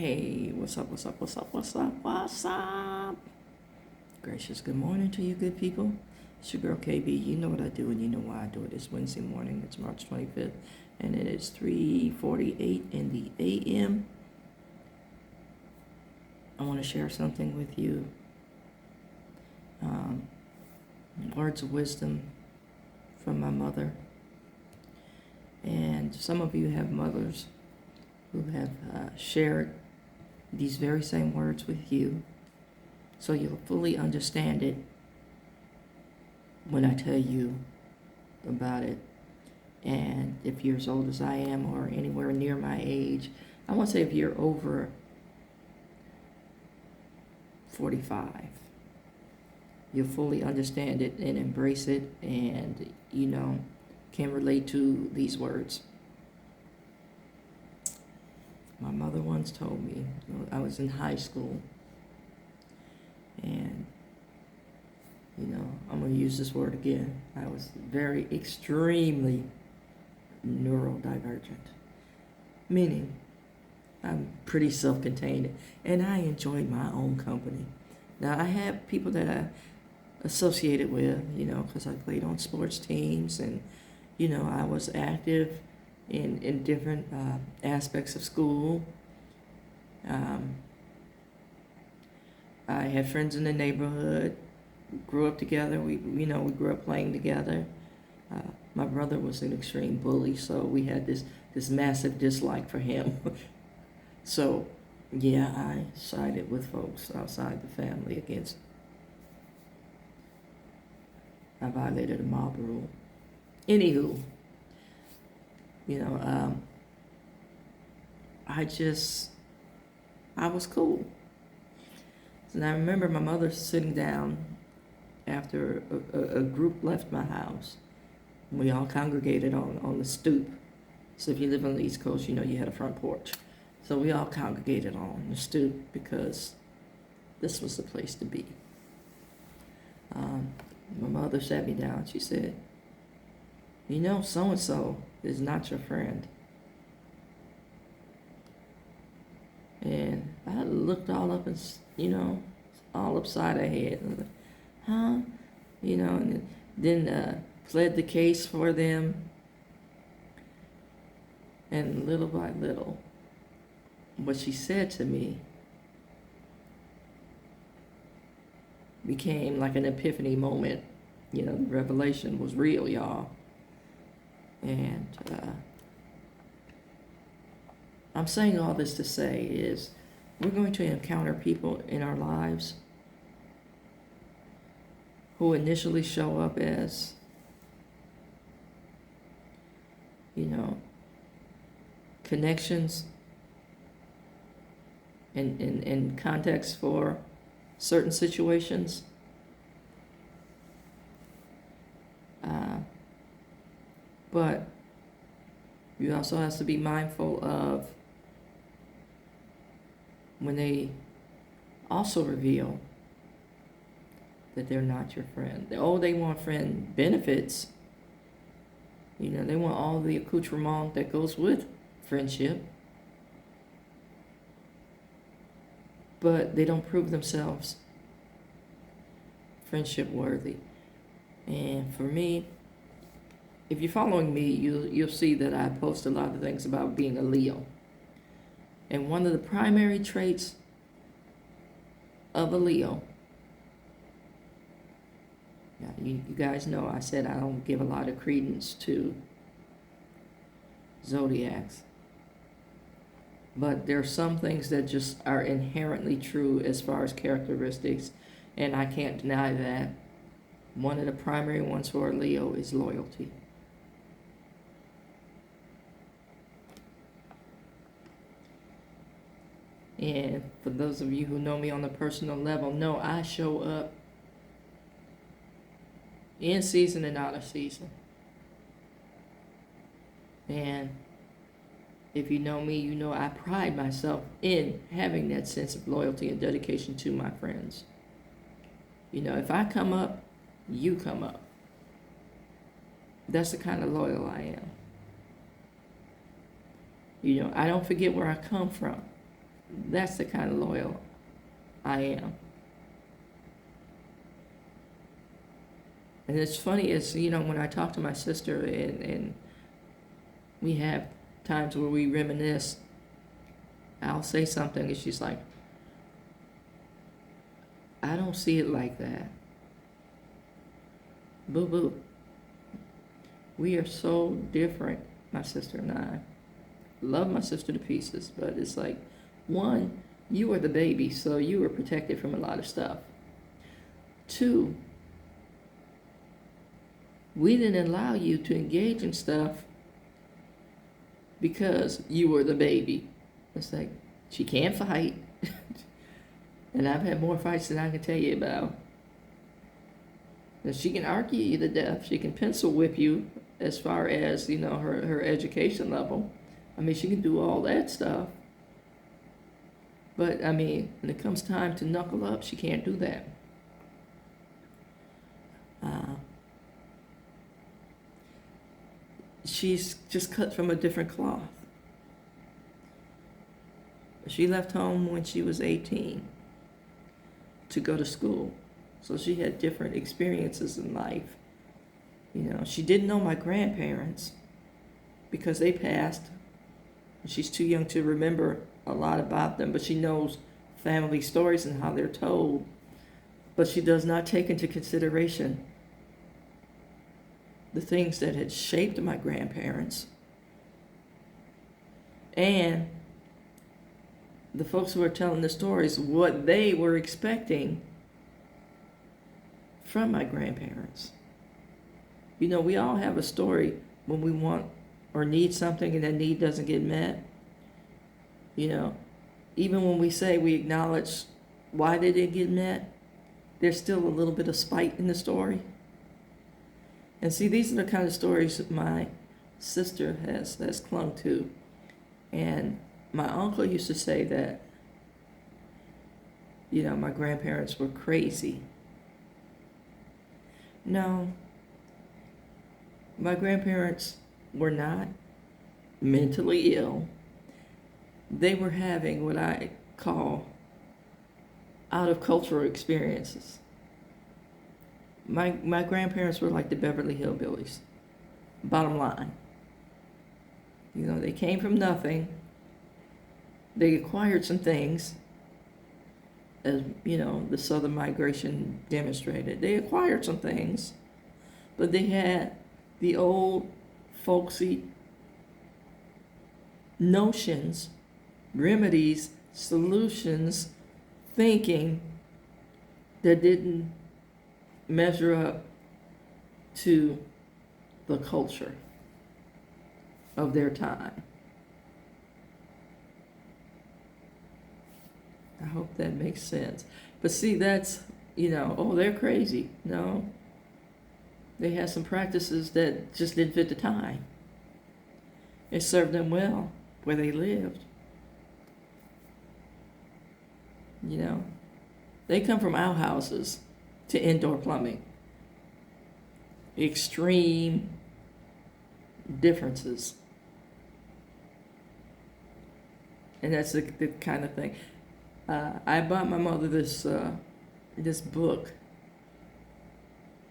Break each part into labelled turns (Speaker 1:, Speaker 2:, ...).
Speaker 1: Hey, what's up, what's up, what's up, what's up, what's up? Gracious good morning to you good people. It's your girl KB. You know what I do and you know why I do it. It's Wednesday morning. It's March 25th and it is 3:48 in the a.m. I want to share something with you. Words of wisdom from my mother. And some of you have mothers who have shared these very same words with you, so you'll fully understand it when I tell you about it. And if you're as old as I am or anywhere near my age, I won't say if you're over 45, you'll fully understand it and embrace it, and can relate to these words. My mother once told me, I was in high school, and, I'm going to use this word again. I was very extremely neurodivergent, meaning I'm pretty self-contained, and I enjoyed my own company. Now, I have people that I associated with, because I played on sports teams, and, I was active in different aspects of school. I had friends in the neighborhood. We grew up together. We grew up playing together. My brother was an extreme bully, so we had this massive dislike for him. So, yeah, I sided with folks outside the family against. I violated a mob rule. Anywho, I was cool. And I remember my mother sitting down after a group left my house. We all congregated on the stoop. So if you live on the East Coast, you had a front porch. So we all congregated on the stoop because this was the place to be. My mother sat me down. She said, so-and-so is not your friend. And I looked all up and, all upside her head. And like, huh? And then pled the case for them. And little by little, what she said to me became like an epiphany moment. The revelation was real, y'all. And I'm saying all this to say is we're going to encounter people in our lives who initially show up as, connections and context for certain situations. But you also have to be mindful of when they also reveal that they're not your friend. They want friend benefits. They want all the accoutrement that goes with friendship. But they don't prove themselves friendship worthy. And for me, if you're following me, you'll see that I post a lot of things about being a Leo. And one of the primary traits of a Leo, you guys know I said I don't give a lot of credence to zodiacs. But there are some things that just are inherently true as far as characteristics, and I can't deny that. One of the primary ones for a Leo is loyalty. And for those of you who know me on a personal level, know I show up in season and out of season. And if you know me, you know I pride myself in having that sense of loyalty and dedication to my friends. If I come up, you come up. That's the kind of loyal I am. I don't forget where I come from. That's the kind of loyal I am. And it's funny is, when I talk to my sister and we have times where we reminisce, I'll say something and she's like, I don't see it like that. Boo boo. We are so different, my sister and I. Love my sister to pieces, but it's like, one, you were the baby, so you were protected from a lot of stuff. Two, we didn't allow you to engage in stuff because you were the baby. It's like, she can't fight. And I've had more fights than I can tell you about. And she can argue you to death. She can pencil whip you as far as, her education level. I mean, she can do all that stuff. But, I mean, when it comes time to knuckle up, she can't do that. She's just cut from a different cloth. She left home when she was 18 to go to school. So she had different experiences in life. She didn't know my grandparents because they passed. She's too young to remember a lot about them, but she knows family stories and how they're told. But she does not take into consideration the things that had shaped my grandparents and the folks who are telling the stories, what they were expecting from my grandparents. We all have a story when we want or need something and that need doesn't get met. Even when we say we acknowledge why they didn't get met, there's still a little bit of spite in the story. And see, these are the kind of stories that my sister has clung to. And my uncle used to say that, my grandparents were crazy. No, my grandparents were not mentally ill. They were having what I call out-of-cultural experiences. My grandparents were like the Beverly Hillbillies, bottom line. They came from nothing. They acquired some things, as the Southern migration demonstrated. They acquired some things, but they had the old folksy notions, remedies, solutions, thinking that didn't measure up to the culture of their time. I hope that makes sense. But see, that's, they're crazy. No. They had some practices that just didn't fit the time. It served them well where they lived. They come from outhouses to indoor plumbing. Extreme differences. And that's the kind of thing. I bought my mother this book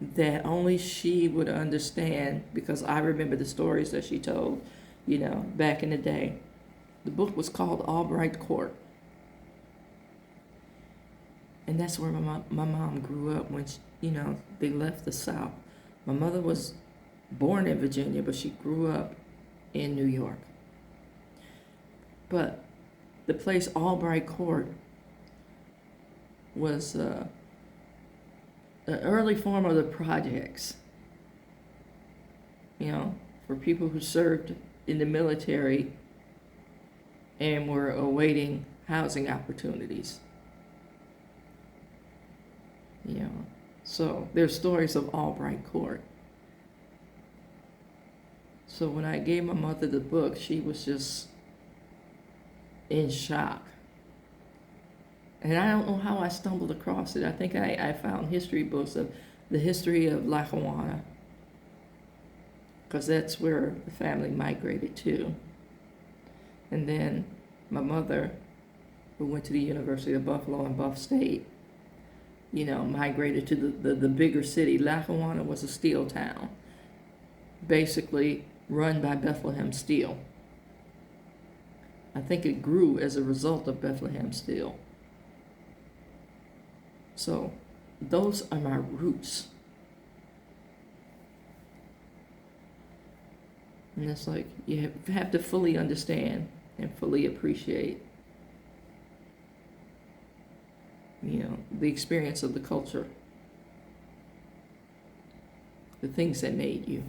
Speaker 1: that only she would understand because I remember the stories that she told, back in the day. The book was called Albright Court. And that's where my mom grew up when, they left the South. My mother was born in Virginia, but she grew up in New York. But the place Albright Court was an early form of the projects, for people who served in the military and were awaiting housing opportunities. So there's stories of Albright Court. So when I gave my mother the book, she was just in shock. And I don't know how I stumbled across it. I think I found history books of the history of Lackawanna, because that's where the family migrated to. And then my mother who went to the University of Buffalo and Buff State, migrated to the bigger city. Lackawanna was a steel town, basically run by Bethlehem Steel. I think it grew as a result of Bethlehem Steel. So those are my roots. And it's like you have to fully understand and fully appreciate, the experience of the culture, the things that made you.